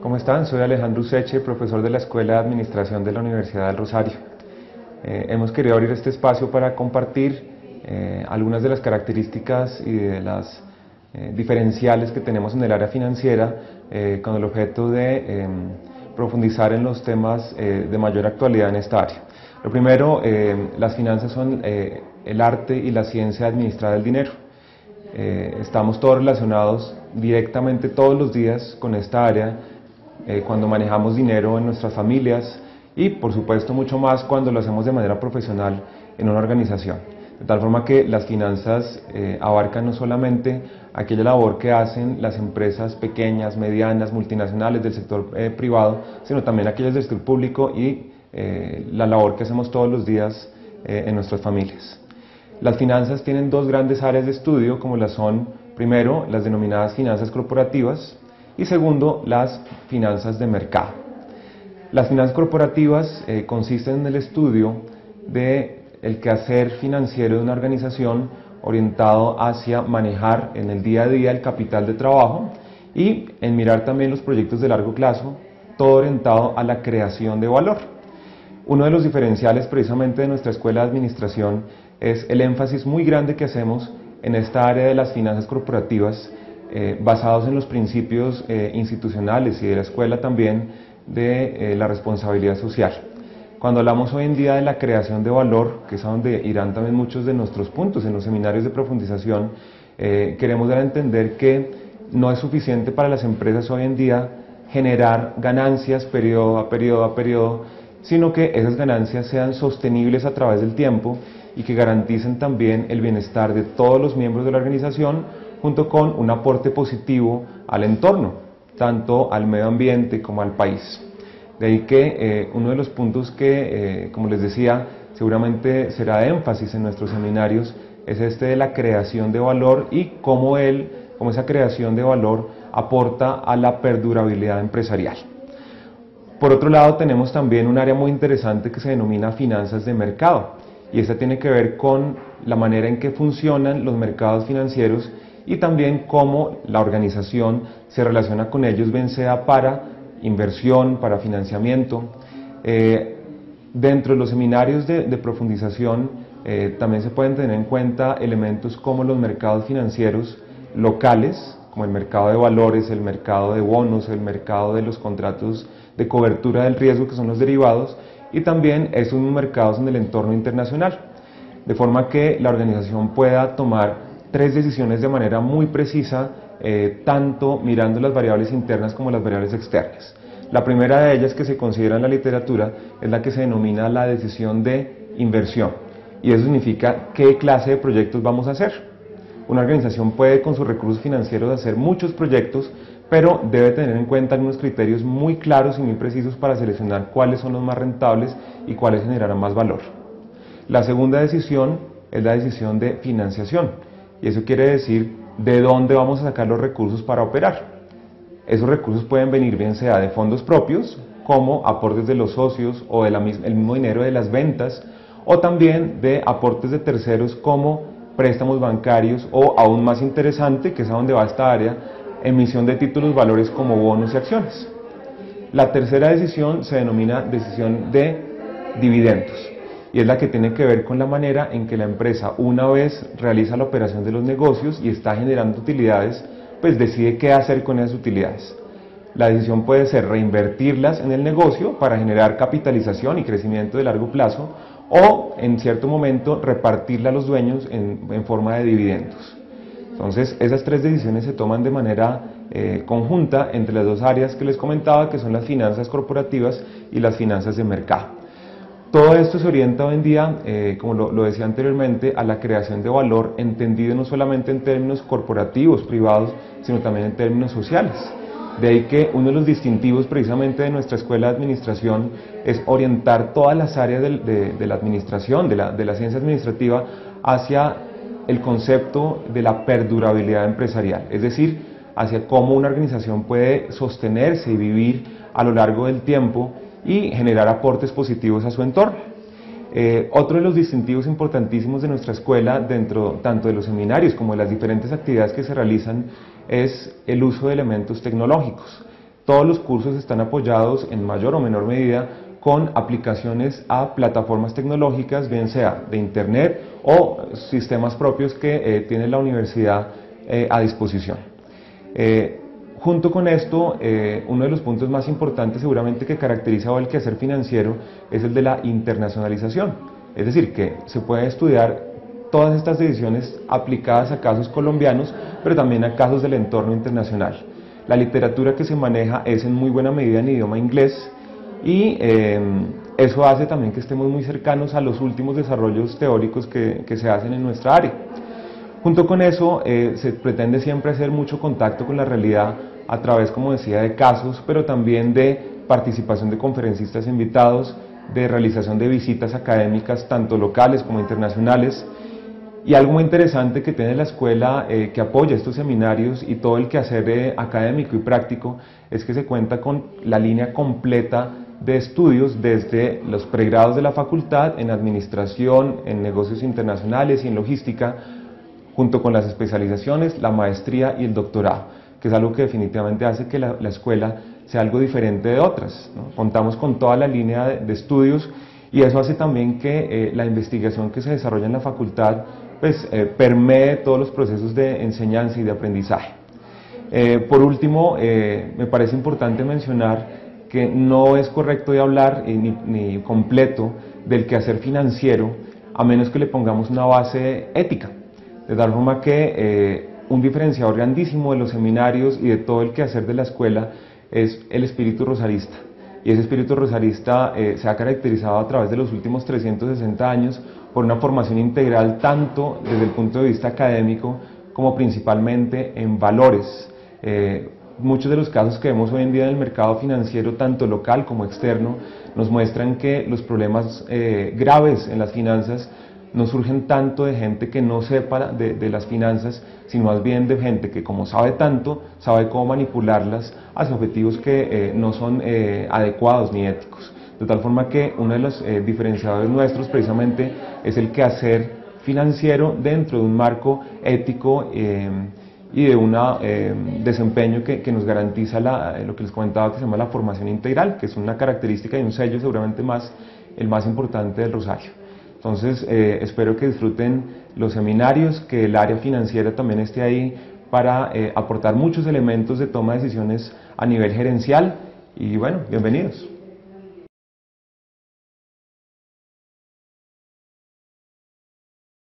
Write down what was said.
¿Cómo están? Soy Alejandro Useche, profesor de la Escuela de Administración de la Universidad del Rosario. Hemos querido abrir este espacio para compartir algunas de las características y de las diferenciales que tenemos en el área financiera con el objeto de profundizar en los temas de mayor actualidad en esta área. Lo primero, las finanzas son el arte y la ciencia de administrar el dinero. Estamos todos relacionados directamente todos los días con esta área cuando manejamos dinero en nuestras familias y por supuesto mucho más cuando lo hacemos de manera profesional en una organización. De tal forma que las finanzas abarcan no solamente aquella labor que hacen las empresas pequeñas, medianas, multinacionales del sector privado, sino también aquellas del sector público y la labor que hacemos todos los días en nuestras familias. Las finanzas tienen dos grandes áreas de estudio, como las son, primero, las denominadas finanzas corporativas y segundo, las finanzas de mercado. Las finanzas corporativas consisten en el estudio del quehacer financiero de una organización orientado hacia manejar en el día a día el capital de trabajo y en mirar también los proyectos de largo plazo, todo orientado a la creación de valor. Uno de los diferenciales precisamente de nuestra escuela de administración es el énfasis muy grande que hacemos en esta área de las finanzas corporativas, basados en los principios institucionales y de la escuela también de la responsabilidad social. Cuando hablamos hoy en día de la creación de valor, que es a donde irán también muchos de nuestros puntos en los seminarios de profundización, queremos dar a entender que no es suficiente para las empresas hoy en día generar ganancias periodo a periodo, sino que esas ganancias sean sostenibles a través del tiempo y que garanticen también el bienestar de todos los miembros de la organización, junto con un aporte positivo al entorno, tanto al medio ambiente como al país. De ahí que uno de los puntos que, como les decía, seguramente será de énfasis en nuestros seminarios, es este de la creación de valor y cómo esa creación de valor aporta a la perdurabilidad empresarial. Por otro lado, tenemos también un área muy interesante que se denomina finanzas de mercado, y esta tiene que ver con la manera en que funcionan los mercados financieros y también cómo la organización se relaciona con ellos, bien sea para inversión, para financiamiento. Dentro de los seminarios de profundización también se pueden tener en cuenta elementos como los mercados financieros locales, como el mercado de valores, el mercado de bonos, el mercado de los contratos de cobertura del riesgo, que son los derivados, y también esos mercados en el entorno internacional, de forma que la organización pueda tomar tres decisiones de manera muy precisa, tanto mirando las variables internas como las variables externas. La primera de ellas, que se considera en la literatura, es la que se denomina la decisión de inversión, y eso significa qué clase de proyectos vamos a hacer. Una organización puede con sus recursos financieros hacer muchos proyectos, pero debe tener en cuenta algunos criterios muy claros y muy precisos para seleccionar cuáles son los más rentables y cuáles generarán más valor. La segunda decisión es la decisión de financiación, y eso quiere decir de dónde vamos a sacar los recursos para operar. Esos recursos pueden venir bien sea de fondos propios, como aportes de los socios o el mismo dinero de las ventas, o también de aportes de terceros como préstamos bancarios o, aún más interesante, que es a donde va esta área, emisión de títulos valores como bonos y acciones. La tercera decisión se denomina decisión de dividendos, y es la que tiene que ver con la manera en que la empresa, una vez realiza la operación de los negocios y está generando utilidades, pues decide qué hacer con esas utilidades. La decisión puede ser reinvertirlas en el negocio para generar capitalización y crecimiento de largo plazo, o en cierto momento repartirla a los dueños en forma de dividendos. Entonces, esas tres decisiones se toman de manera conjunta entre las dos áreas que les comentaba, que son las finanzas corporativas y las finanzas de mercado. Todo esto se orienta hoy en día, como lo decía anteriormente, a la creación de valor, entendido no solamente en términos corporativos, privados, sino también en términos sociales. De ahí que uno de los distintivos precisamente de nuestra escuela de administración es orientar todas las áreas de la administración, de la ciencia administrativa, hacia el concepto de la perdurabilidad empresarial, es decir, hacia cómo una organización puede sostenerse y vivir a lo largo del tiempo y generar aportes positivos a su entorno. Otro de los distintivos importantísimos de nuestra escuela, dentro tanto de los seminarios como de las diferentes actividades que se realizan, es el uso de elementos tecnológicos. todos los cursos están apoyados en mayor o menor medida con aplicaciones a plataformas tecnológicas, bien sea de internet o sistemas propios que tiene la universidad a disposición. Junto con esto, uno de los puntos más importantes seguramente que caracteriza el quehacer financiero es el de la internacionalización, es decir, que se puede estudiar todas estas decisiones aplicadas a casos colombianos, pero también a casos del entorno internacional. La literatura que se maneja es en muy buena medida en idioma inglés y eso hace también que estemos muy cercanos a los últimos desarrollos teóricos que se hacen en nuestra área. Junto con eso, se pretende siempre hacer mucho contacto con la realidad a través, como decía, de casos, pero también de participación de conferencistas invitados, de realización de visitas académicas, tanto locales como internacionales. Y algo muy interesante que tiene la escuela que apoya estos seminarios y todo el quehacer académico y práctico es que se cuenta con la línea completa de estudios desde los pregrados de la facultad en administración, en negocios internacionales y en logística, junto con las especializaciones, la maestría y el doctorado, que es algo que definitivamente hace que la escuela sea algo diferente de otras, ¿no? Contamos con toda la línea de estudios y eso hace también que la investigación que se desarrolla en la facultad pues, permee todos los procesos de enseñanza y de aprendizaje. Por último, me parece importante mencionar que no es correcto de hablar ni completo del quehacer financiero a menos que le pongamos una base ética, de tal forma que un diferenciador grandísimo de los seminarios y de todo el quehacer de la escuela es el espíritu rosarista. Y ese espíritu rosarista se ha caracterizado a través de los últimos 360 años por una formación integral tanto desde el punto de vista académico como principalmente en valores. Muchos de los casos que vemos hoy en día en el mercado financiero, tanto local como externo, nos muestran que los problemas graves en las finanzas no surgen tanto de gente que no sepa de las finanzas, sino más bien de gente que como sabe tanto, sabe cómo manipularlas hacia objetivos que no son adecuados ni éticos. De tal forma que uno de los diferenciadores nuestros precisamente es el quehacer financiero dentro de un marco ético y de un desempeño que nos garantiza lo que les comentaba que se llama la formación integral, que es una característica y un sello seguramente el más importante del Rosario. Entonces, espero que disfruten los seminarios, que el área financiera también esté ahí para aportar muchos elementos de toma de decisiones a nivel gerencial y bueno, bienvenidos.